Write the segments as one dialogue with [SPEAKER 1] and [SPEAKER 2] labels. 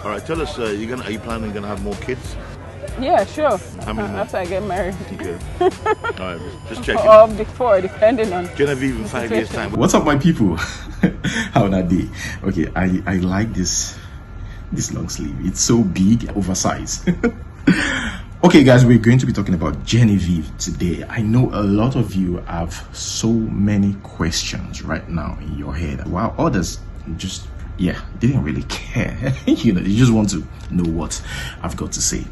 [SPEAKER 1] All right, tell us, are you planning to have more kids?
[SPEAKER 2] Yeah, sure.
[SPEAKER 1] How many more?
[SPEAKER 2] After I get married.
[SPEAKER 1] Okay. All right, just checking.
[SPEAKER 2] Or before, depending on
[SPEAKER 1] Genevieve in 5 years' time.
[SPEAKER 3] What's up, my people? How that day? Okay, I like this long sleeve. It's so big, oversized. Okay, guys, we're going to be talking about Genevieve today. I know a lot of you have so many questions right now in your head, while others just they didn't really care. They just want to know what I've got to say.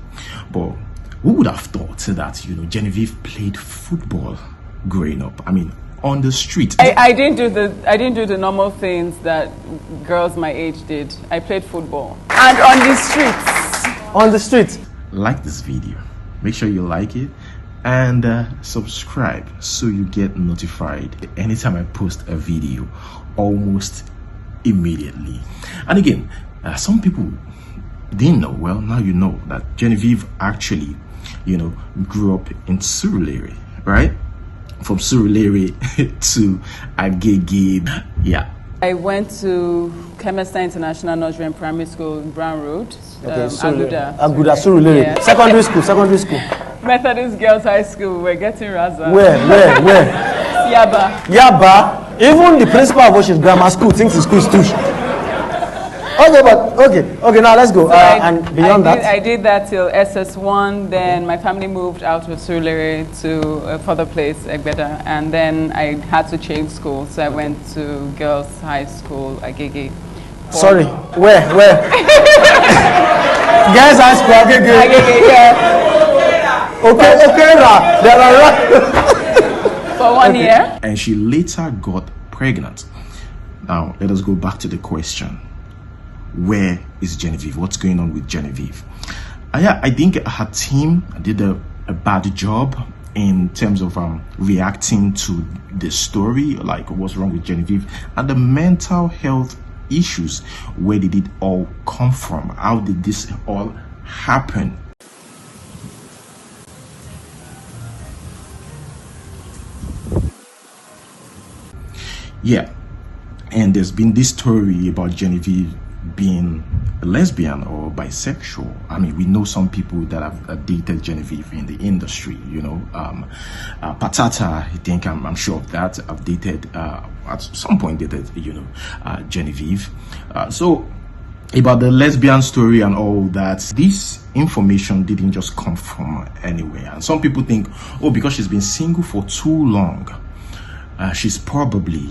[SPEAKER 3] But who would have thought that Genevieve played football growing up? I mean, on the street.
[SPEAKER 2] I didn't do the normal things that girls my age did. I played football and on the streets.
[SPEAKER 4] On the streets.
[SPEAKER 3] Like this video, make sure you like it and subscribe so you get notified anytime I post a video almost immediately. And again, some people didn't know. Well, now you know that Genevieve actually grew up in Surulere, right? From Surulere to Agege. Yeah,
[SPEAKER 2] I went to Chemistry International Nigerian Primary School in Brown Road.
[SPEAKER 4] Okay,
[SPEAKER 2] Aguda,
[SPEAKER 4] Surulere.
[SPEAKER 2] Yeah.
[SPEAKER 4] Secondary school.
[SPEAKER 2] Methodist Girls High School. We're getting Raza.
[SPEAKER 4] Where? Yaba. Even the principal of Ocean Grammar School thinks the school is too. Okay. Now let's go.
[SPEAKER 2] So
[SPEAKER 4] and beyond that,
[SPEAKER 2] I did that till SS1. Then my family moved out of Surulere to a further place, Egbeda, and then I had to change school. So I went to Girls High School, Agege.
[SPEAKER 4] Sorry, where? Girls High School,
[SPEAKER 2] Agege, yeah.
[SPEAKER 4] Okay, there are
[SPEAKER 2] for 1 year.
[SPEAKER 3] And she later got pregnant. Now, let us go back to the question. Where is Genevieve? What's going on with Genevieve? I think her team did a bad job in terms of reacting to the story, like what's wrong with Genevieve, and the mental health issues. Where did it all come from? How did this all happen? Yeah, and there's been this story about Genevieve being a lesbian or bisexual. I mean, we know some people that have dated Genevieve in the industry, Patata, I think, I'm sure of that. I've dated, at some point dated, Genevieve. So about the lesbian story and all that, this information didn't just come from anywhere. And some people think, because she's been single for too long, she's probably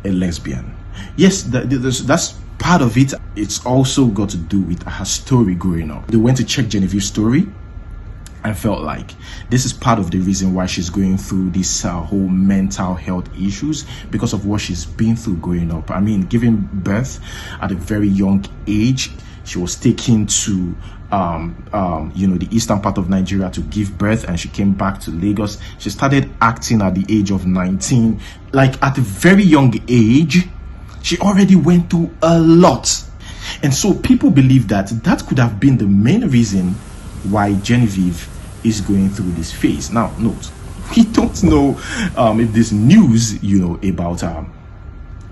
[SPEAKER 3] a lesbian. Yes, that's part of it. It's also got to do with her story growing up. They went to check Genevieve's story and felt like this is part of the reason why she's going through this whole mental health issues, because of what she's been through growing up. I mean, giving birth at a very young age. She was taken to the eastern part of Nigeria to give birth, and she came back to Lagos. She started acting at the age of 19. Like, at a very young age, she already went through a lot. And so people believe that could have been the main reason why Genevieve is going through this phase. Now, note, we don't know if this news, about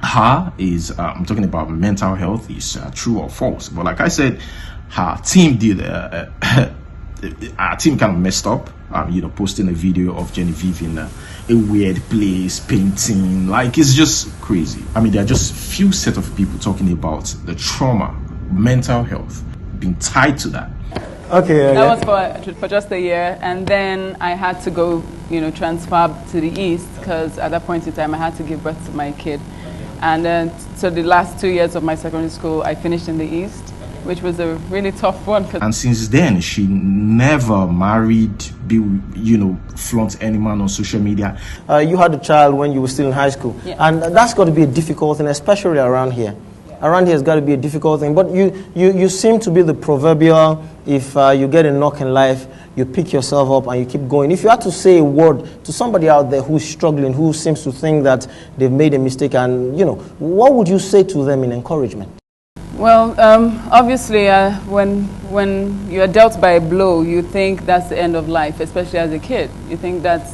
[SPEAKER 3] her is, I'm talking about mental health, is true or false. But like I said, her team did, our team kind of messed up, posting a video of Genevieve in a weird place, painting. Like, it's just crazy. I mean, there are just few set of people talking about the trauma, mental health, being tied to that.
[SPEAKER 4] Okay.
[SPEAKER 2] That was for just a year, and then I had to go, transfer to the east, because at that point in time I had to give birth to my kid. And then, so the last 2 years of my secondary school, I finished in the east, which was a really tough one.
[SPEAKER 3] And since then, she never married, flaunt any man on social media.
[SPEAKER 4] You had a child when you were still in high school, and that's got to be a difficult thing, especially around here. Around here, it's got to be a difficult thing. But you seem to be the proverbial, if you get a knock in life, you pick yourself up and you keep going. If you had to say a word to somebody out there who's struggling, who seems to think that they've made a mistake, and what would you say to them in encouragement?
[SPEAKER 2] Well, obviously, when you are dealt by a blow, you think that's the end of life, especially as a kid. You think that's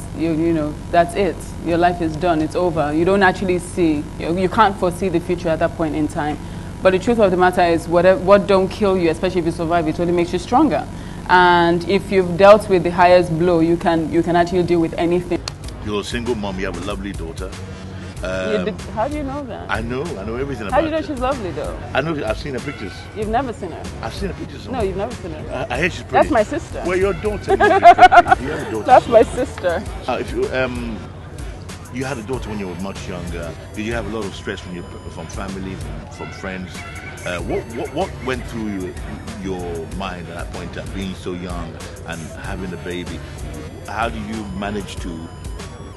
[SPEAKER 2] that's it. Your life is done. It's over. You don't actually see. You can't foresee the future at that point in time. But the truth of the matter is, what don't kill you, especially if you survive, it only makes you stronger. And if you've dealt with the highest blow, you can actually deal with anything.
[SPEAKER 1] You're a single mom. You have a lovely daughter.
[SPEAKER 2] How do you know that?
[SPEAKER 1] I know everything about her.
[SPEAKER 2] How do you know she's lovely, though?
[SPEAKER 1] I know, I've seen her pictures.
[SPEAKER 2] You've never seen her?
[SPEAKER 1] I've seen her pictures.
[SPEAKER 2] No, you've never seen her.
[SPEAKER 1] I hear she's pretty.
[SPEAKER 2] That's my sister.
[SPEAKER 1] Well, your daughter. You have a daughter.
[SPEAKER 2] That's my sister.
[SPEAKER 1] If you had a daughter when you were much younger, did you have a lot of stress from family, from friends? What went through your mind at that point, being so young and having a baby? How do you manage to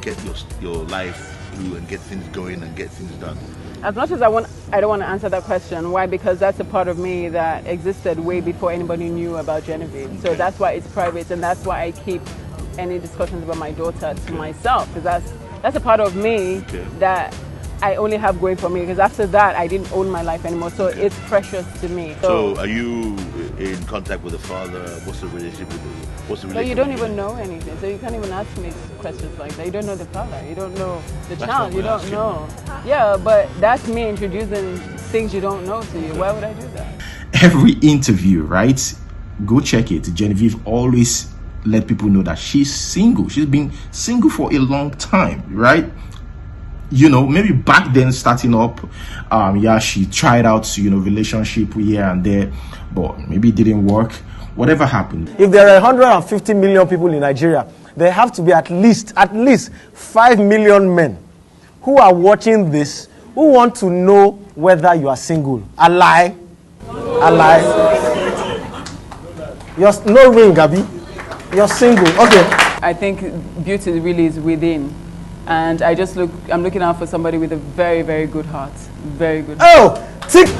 [SPEAKER 1] get your life through and get things going and get things done?
[SPEAKER 2] As much as I don't want to answer that question. Why? Because that's a part of me that existed way before anybody knew about Genevieve. Okay. So that's why it's private, and that's why I keep any discussions about my daughter to myself, because that's a part of me that I only have going for me, because after that I didn't own my life anymore, so it's precious to me.
[SPEAKER 1] So are you in contact with the father? What's the relationship with him?
[SPEAKER 2] But you don't even know anything, so you can't even ask me questions like that. You don't know the father, you don't know the child, you don't know. Yeah, but that's me introducing things you don't know to you. Why would I do that?
[SPEAKER 3] Every interview, right? Go check it. Genevieve always let people know that she's single. She's been single for a long time, right? You know, maybe back then starting up, she tried out, relationship here and there, but maybe it didn't work. Whatever happened.
[SPEAKER 4] If there are 150 million people in Nigeria, there have to be at least 5 million men who are watching this, who want to know whether you are single. A lie. You're no ring, Gabi. You're single. Okay.
[SPEAKER 2] I think beauty really is within. And I'm looking out for somebody with a very, very good heart. Very good heart.
[SPEAKER 4] Oh!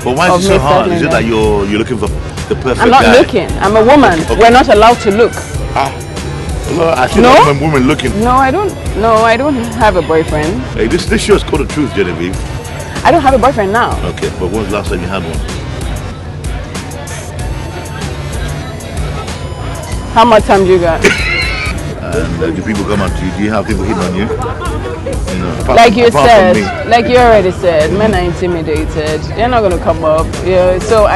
[SPEAKER 1] But why is it so hard? Is it that you're looking for the perfect guy?
[SPEAKER 2] I'm not looking. I'm a woman. Okay. We're not allowed to look.
[SPEAKER 1] I think I'm a woman looking.
[SPEAKER 2] No, I don't have a boyfriend.
[SPEAKER 1] Hey, this show is called The Truth, Genevieve.
[SPEAKER 2] I don't have a boyfriend now.
[SPEAKER 1] Okay, but when was the last time you had one?
[SPEAKER 2] How much time do you got?
[SPEAKER 1] And do people come up to you? Do you have people hitting on you?
[SPEAKER 2] Like you already said, men are intimidated. They're not going to come up. Yeah. So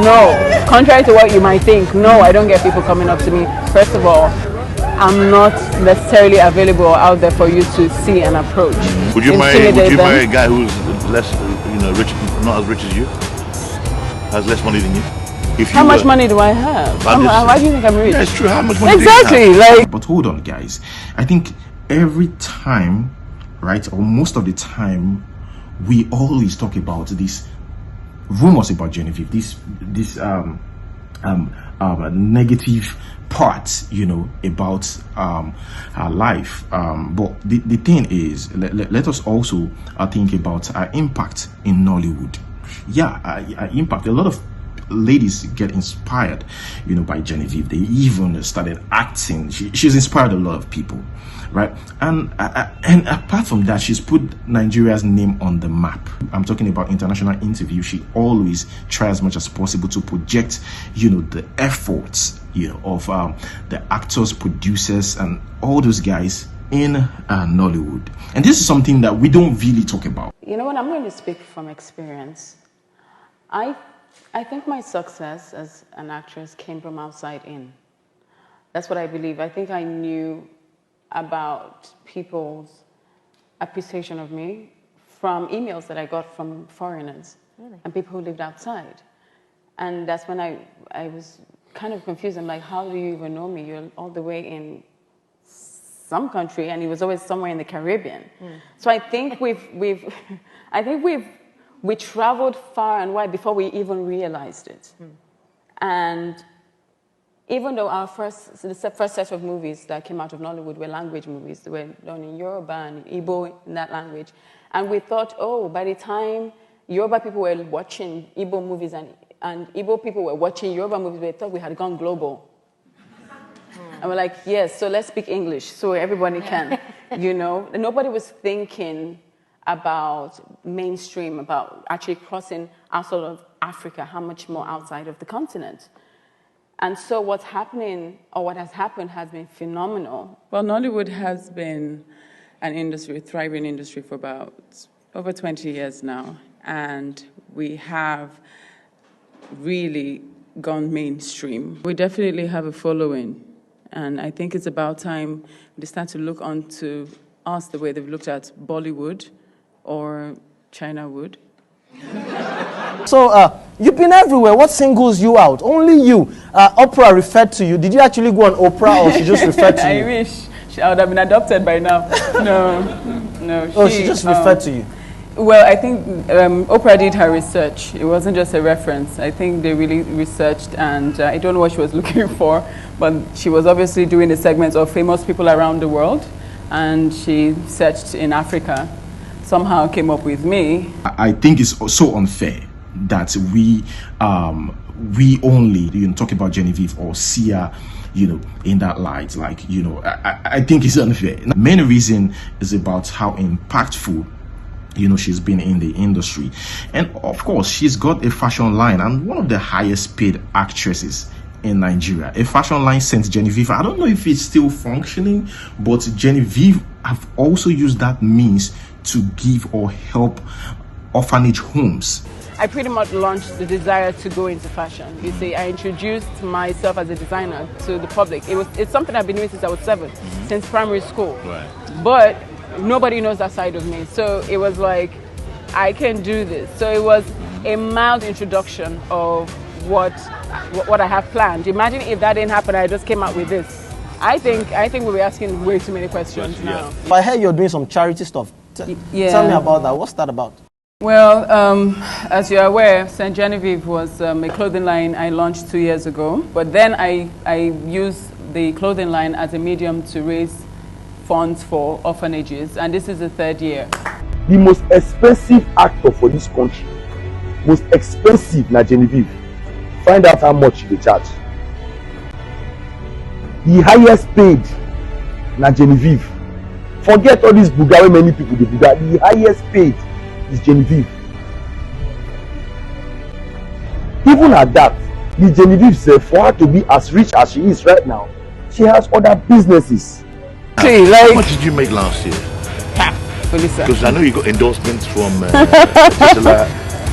[SPEAKER 2] no. Contrary to what you might think, no, I don't get people coming up to me. First of all, I'm not necessarily available out there for you to see and approach.
[SPEAKER 1] Would you marry a guy who's less, rich, not as rich as you, has less money than you?
[SPEAKER 2] How much money do I have? Why do you think I'm rich?
[SPEAKER 1] That's true. How much money
[SPEAKER 2] exactly,
[SPEAKER 1] do you have?
[SPEAKER 3] But hold on, guys. I think every time, right, or most of the time, we always talk about these rumors about Genevieve, this negative parts, about her life. But the thing is, let us also think about her impact in Nollywood. Yeah, her impact. A lot of ladies get inspired, by Genevieve. They even started acting. She's inspired a lot of people, right? And apart from that, she's put Nigeria's name on the map. I'm talking about international interviews. She always tries as much as possible to project, the efforts, of the actors, producers, and all those guys in Nollywood. And this is something that we don't really talk about.
[SPEAKER 2] You know what? I'm going to speak from experience. I think my success as an actress came from outside in. That's what I believe. I think I knew about people's appreciation of me from emails that I got from foreigners and people who lived outside. And that's when I was kind of confused. I'm like, how do you even know me? You're all the way in some country, and it was always somewhere in the Caribbean. So I think we traveled far and wide before we even realized it. And even though the first set of movies that came out of Nollywood were language movies, they were done in Yoruba and Igbo in that language. And we thought, by the time Yoruba people were watching Igbo movies and Igbo people were watching Yoruba movies, we thought we had gone global. And we're like, yes, so let's speak English so everybody can, And nobody was thinking about mainstream, about actually crossing outside of Africa, how much more outside of the continent. And so what has happened has been phenomenal. Well, Nollywood has been a thriving industry for about over 20 years now. And we have really gone mainstream. We definitely have a following, and I think it's about time they start to look onto us the way they've looked at Bollywood or China would.
[SPEAKER 4] So you've been everywhere. What singles you out? Only you. Oprah referred to you. Did you actually go on Oprah, or she just referred to you?
[SPEAKER 2] I wish. I would have been adopted by now. No.
[SPEAKER 4] Oh, she just referred to you.
[SPEAKER 2] Well, I think Oprah did her research. It wasn't just a reference. I think they really researched, and I don't know what she was looking for, but she was obviously doing a segment of famous people around the world, and she searched in Africa. Somehow came up with me.
[SPEAKER 3] I think it's so unfair that we only talk about Genevieve or see her in that light. Like, I think it's unfair. The main reason is about how impactful she's been in the industry, and of course she's got a fashion line and one of the highest paid actresses in Nigeria. A fashion line sent Genevieve. I don't know if it's still functioning, but Genevieve have also used that means to give or help orphanage homes.
[SPEAKER 2] I pretty much launched the desire to go into fashion. You see, I introduced myself as a designer to the public. It's something I've been doing since I was 7, since primary school.
[SPEAKER 1] Right.
[SPEAKER 2] But nobody knows that side of me. So it was like, I can do this. So it was a mild introduction of what I have planned. Imagine if that didn't happen, I just came out with this. I think we'll be asking way too many questions now.
[SPEAKER 4] I heard you're doing some charity stuff. Tell me about that. What's that about?
[SPEAKER 2] Well, as you're aware, St. Genevieve was a clothing line I launched 2 years ago. But then I used the clothing line as a medium to raise funds for orphanages. And this is the 3rd year.
[SPEAKER 5] The most expensive actor for this country, most expensive, na Genevieve. Find out how much they charge. The highest paid, na Genevieve. Forget all these buga wey many people dey buga. The highest paid is Genevieve. Even at that, the Genevieve said for her to be as rich as she is right now, she has other businesses.
[SPEAKER 2] See, like,
[SPEAKER 1] how much did you make last year? Because I know you got endorsements from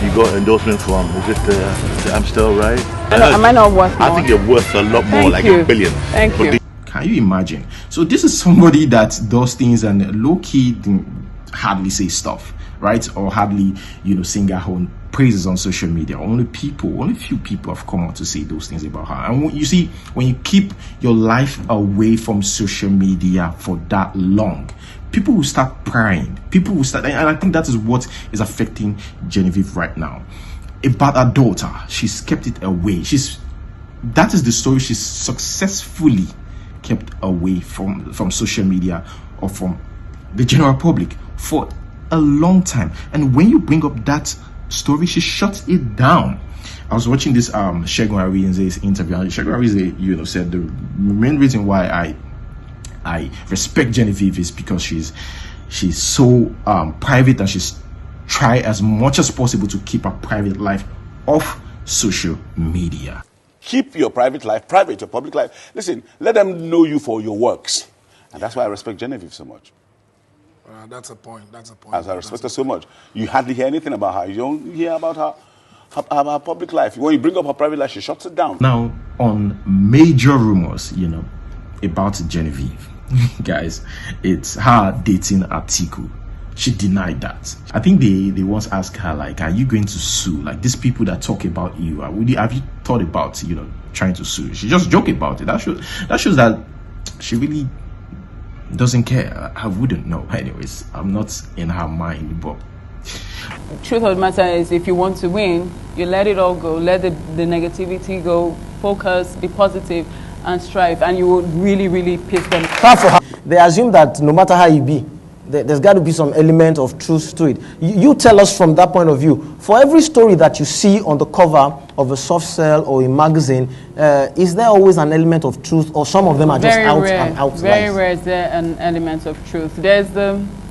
[SPEAKER 1] you got endorsement from the Amstel, right?
[SPEAKER 2] Am I not worth more?
[SPEAKER 1] I think you're worth a lot more, like
[SPEAKER 2] you.
[SPEAKER 1] a billion.
[SPEAKER 2] Thank you.
[SPEAKER 3] Can you imagine? So this is somebody that does things and low-key hardly say stuff, right? Or hardly, sing her own praises on social media. Only few people have come out to say those things about her. And you see, when you keep your life away from social media for that long, people will start prying. People will start, and I think that is what is affecting Genevieve right now. About her daughter, she's kept it away. That is the story. She's successfully kept away from social media or from the general public for a long time. And when you bring up that story, she shuts it down. I was watching this Segun Ariye's interview, and Segun Ariye said the main reason why I respect Genevieve is because she's so private, and she's tried as much as possible to keep her private life off social media.
[SPEAKER 6] Keep your private life private, your public life. Listen, let them know you for your works. And that's why I respect Genevieve so much.
[SPEAKER 7] That's a point.
[SPEAKER 6] As I respect her so much. You hardly hear anything about her. You don't hear about her public life. When you bring up her private life, she shuts it down.
[SPEAKER 3] Now, on major rumors, about Genevieve, guys, it's her dating Atiku. She denied that. I think they once asked her, like, are you going to sue? Like, these people that talk about you, have you thought about, trying to sue? She just joked about it. That shows that she really doesn't care. I wouldn't know. Anyways, I'm not in her mind, but
[SPEAKER 2] truth of the matter is, if you want to win, you let it all go. Let the negativity go. Focus, be positive, and strive, and you will really, really piss them.
[SPEAKER 4] They assume that no matter how you be, there's got to be some element of truth to it. You tell us from that point of view. For every story that you see on the cover of a soft sell or a magazine, is there always an element of truth, or some of them are just out?
[SPEAKER 2] Very rare is there an element of truth.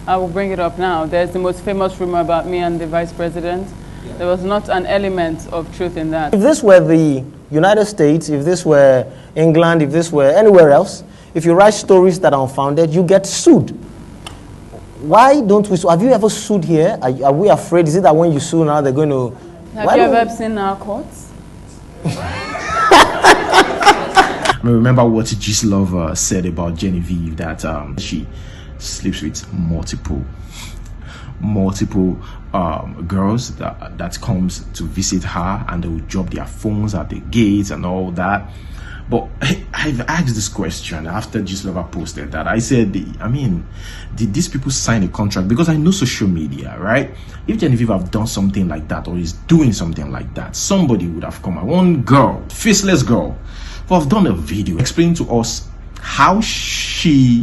[SPEAKER 2] I will bring it up now. There's the most famous rumor about me and the vice president. Yeah. There was not an element of truth in that.
[SPEAKER 4] If this were the United States, if this were England, if this were anywhere else, if you write stories that are unfounded, you get sued. Why don't we sue? Have you ever sued here? Are we afraid? Is it that when you sue now they're going to...
[SPEAKER 2] Have you ever seen our courts?
[SPEAKER 3] I remember what Gislove said about Genevieve, that she sleeps with multiple girls that comes to visit her, and they will drop their phones at the gates and all that. But I've asked this question after Gislove posted that. I said, I mean, did these people sign a contract? Because I know social media, right? If Genevieve have done something like that, or is doing something like that, somebody would have come. One girl, faceless girl, who have done a video explaining to us how she,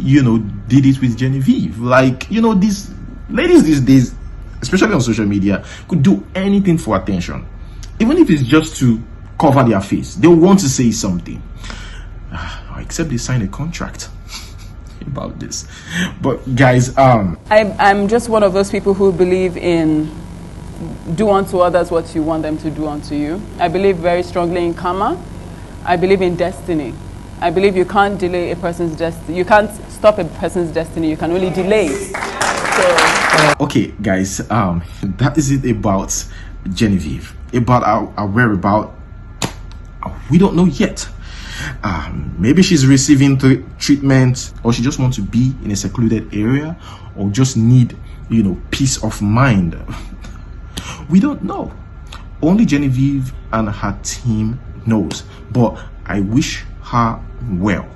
[SPEAKER 3] did it with Genevieve. Like, these ladies these days, especially on social media, could do anything for attention, even if it's just to cover their face. They want to say something, except they sign a contract about this. But guys,
[SPEAKER 2] I'm just one of those people who believe in do unto others what you want them to do unto you. I believe very strongly in karma. I believe in destiny. I believe you can't delay a person's destiny. You can't stop a person's destiny. You can only delay it.
[SPEAKER 3] Okay, guys, that is it about Genevieve. About our whereabouts, we don't know yet. Maybe she's receiving treatment, or she just wants to be in a secluded area, or just need, peace of mind. We don't know. Only Genevieve and her team knows. But I wish her well.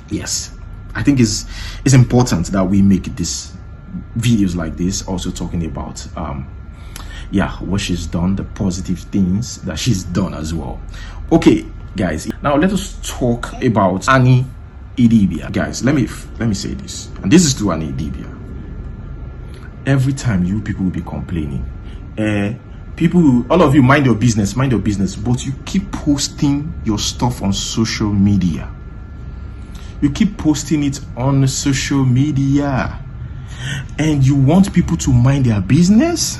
[SPEAKER 3] Yes, I think it's important that we make this videos like this, also talking about what she's done, the positive things that she's done as well. Okay, guys, now let us talk about Annie Idibia. Guys, let me say this, and this is to Annie Idibia. Every time you people will be complaining, all of you, mind your business, but you keep posting your stuff on social media. You keep posting it on social media, and you want people to mind their business.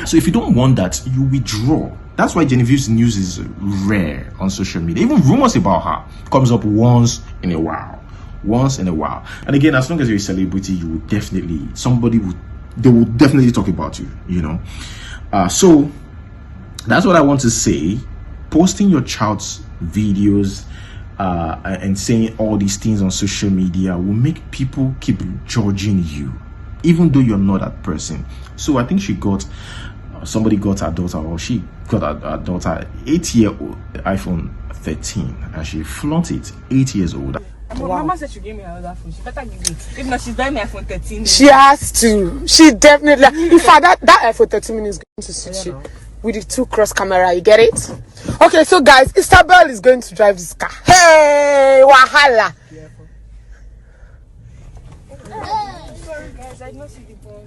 [SPEAKER 3] So if you don't want that, you withdraw. That's why Genevieve's news is rare on social media. Even rumors about her comes up once in a while. And again, as long as you're a celebrity, you will definitely, they will definitely talk about you, so that's what I want to say. Posting your child's videos and saying all these things on social media will make people keep judging you, even though you're not that person. So I think somebody got her daughter, or she got her daughter 8-year-old iPhone 13, and she flaunted it. 8 years old.
[SPEAKER 8] Wow. Mama said she gave me another phone. She better give it. If not, she's buying me iPhone 13.
[SPEAKER 9] She has to. She definitely. In fact, that iPhone 13 is going to suit you with the 2 cross camera. You get it? Okay, so guys, Isabel is going to drive this car. Hey, wahala.
[SPEAKER 8] Sorry guys, I did not see the ball.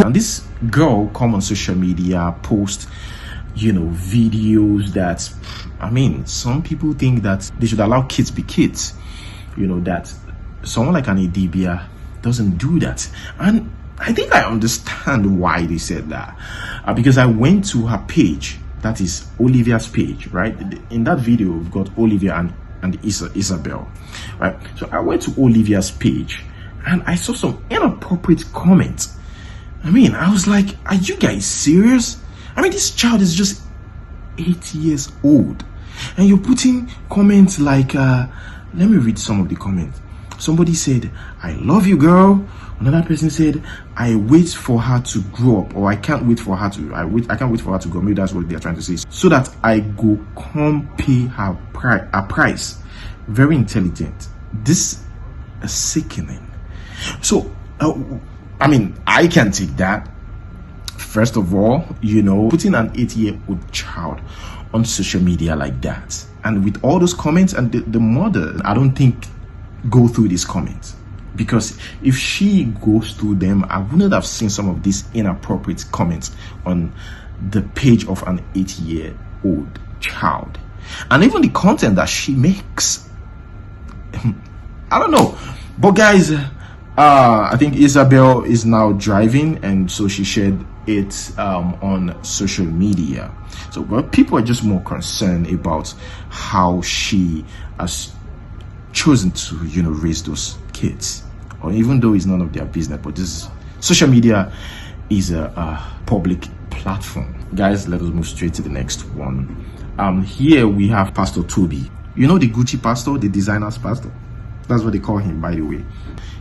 [SPEAKER 3] And this girl come on social media, post videos that, I mean, some people think that they should allow kids be kids, that someone like an Edibia doesn't do that. And I think I understand why they said that, because I went to her page, that is Olivia's page, right? In that video we've got Olivia and Isabel, right? So I went to Olivia's page and I saw some inappropriate comments. I mean, I was like, are you guys serious? I mean, this child is just 8 years old, and you're putting comments like, let me read some of the comments. Somebody said, I love you, girl. Another person said, I wait for her to grow up, or I can't wait for her to, I can't wait for her to grow up. Maybe that's what they're trying to say. So that I go come pay her price. Very intelligent. This is sickening. So, I mean, I can take that. First of all, putting an 8-year-old child on social media like that, and with all those comments, and the mother, I don't think go through these comments, because if she goes through them, I wouldn't have seen some of these inappropriate comments on the page of an 8-year-old child. And even the content that she makes, I don't know. But guys, I think Isabel is now driving, and so she shared it on social media. So but people are just more concerned about how she has chosen to raise those kids, or even though it's none of their business. But this social media is a public platform. Guys, let us move straight to the next one. Here we have Pastor Toby. You know the Gucci pastor, the designer's pastor? That's what they call him, by the way.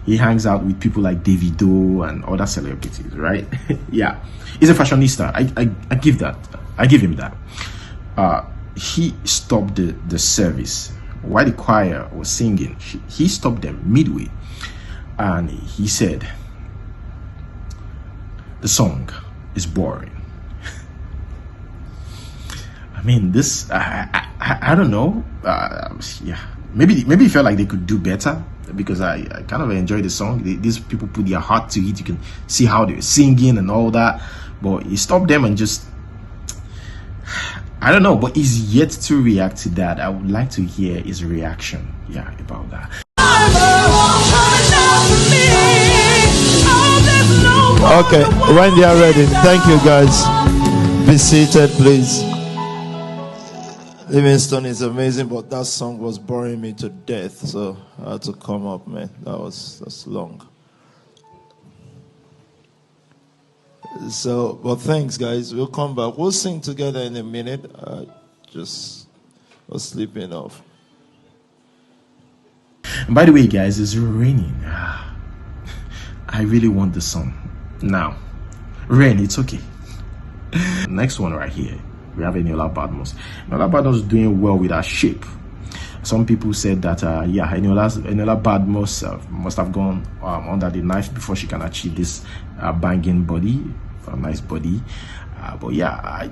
[SPEAKER 3] He hangs out with people like Davido and other celebrities, right? Yeah, he's a fashionista. I give him that. He stopped the service while the choir was singing. He stopped them midway, and he said, "The song is boring." I mean, this I don't know. Yeah, maybe he felt like they could do better, because I kind of enjoy the song. These people put their heart to it. You can see how they're singing and all that. But he stopped them and just, I don't know. But he's yet to react to that. I would like to hear his reaction, yeah, about that.
[SPEAKER 10] Okay, when they are ready, thank you guys. Be seated, please. Livingston is amazing, but that song was boring me to death, so I had to come up, man. That's long. So, but thanks, guys. We'll come back. We'll sing together in a minute. Just was sleeping off.
[SPEAKER 3] And by the way, guys, it's raining. I really want the sun now. Rain, it's okay. Next one right here. We have Eniola Badmos. Eniola Badmos is doing well with her shape. Some people said that, yeah, Eniola Badmos must have gone under the knife before she can achieve this banging body, a nice body. But yeah,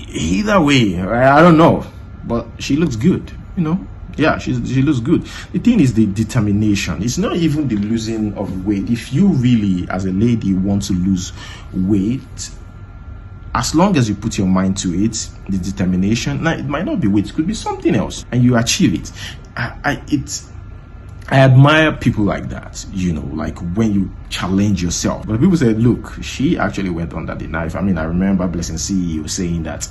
[SPEAKER 3] either way, I don't know. But she looks good, you know. Yeah, she looks good. The thing is the determination. It's not even the losing of weight. If you really, as a lady, want to lose weight, as long as you put your mind to it, the determination, now it might not be weight, it could be something else, and you achieve it. I admire people like that, you know, like when you challenge yourself. But people said, look, she actually went under the knife. I mean, I remember Blessing CEO saying that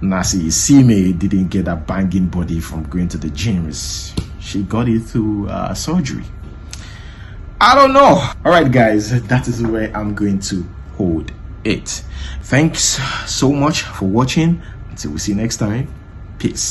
[SPEAKER 3] Nnaji Sime didn't get a banging body from going to the gym. She got it through surgery. I don't know. All right, guys, that is where I'm going to hold it. Thanks so much for watching. Until we see you next time. Peace.